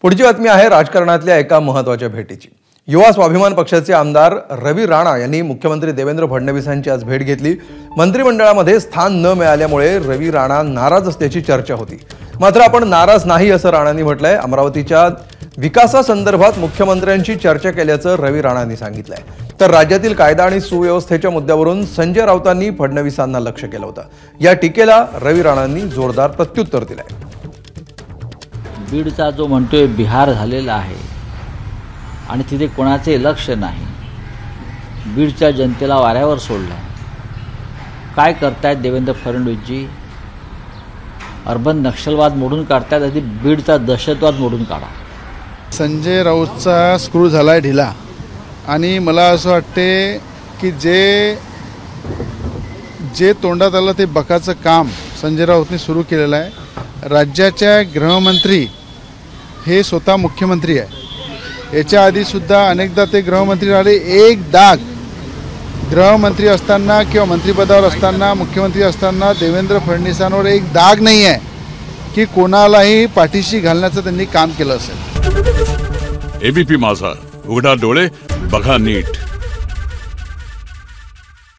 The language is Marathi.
पुढची बातमी आहे राजकारणातल्या एका महत्त्वाच्या भेटीची। युवा स्वाभिमान पक्षाचे आमदार रवी राणा यांनी मुख्यमंत्री देवेंद्र फडणवीसांची आज भेट घेतली। मंत्रिमंडळामध्ये स्थान न मिळाल्यामुळे रवी राणा नाराज असल्याची चर्चा होती। मात्र आपण नाराज नाही असं राणांनी म्हटलंय। अमरावतीच्या विकासासंदर्भात मुख्यमंत्र्यांची चर्चा केल्याचं रवी राणांनी सांगितलंय। तर राज्यातील कायदा आणि सुव्यवस्थेच्या मुद्द्यावरून संजय राऊतांनी फडणवीसांना लक्ष्य केलं होतं। या टीकेला रवी राणांनी जोरदार प्रत्युत्तर दिलंय। बीडचा जो म्हणतोय बिहार झालेला आहे आणि तिथे कोणाचे लक्ष नाही, बीडच्या जनतेला वाऱ्यावर सोडलं। काय करतायत देवेंद्र फडणवीसजी? अर्बन नक्षलवाद मोडून काढतायत, आधी बीडचा दहशतवाद मोडून काढा। संजय राऊतचा स्क्रू झालाय ढिला आणि मला असं वाटते की जे तोंडात आलं ते बकाचं काम संजय राऊतने सुरू केलेलं आहे। राज्याच्या गृहमंत्री हे स्वतः मुख्यमंत्री आहे। याच्या आधी सुद्धा अनेकदा ते गृहमंत्री राहिले। एक डाग गृहमंत्री असताना किंवा मंत्रिपदावर असताना, मुख्यमंत्री असताना देवेंद्र फडणवीसांवर एक डाग नाही आहे की कोणालाही पाठीशी घालण्याचं त्यांनी काम केलं असेल। एबीपी माझा, उघडा डोळे बघा नीट।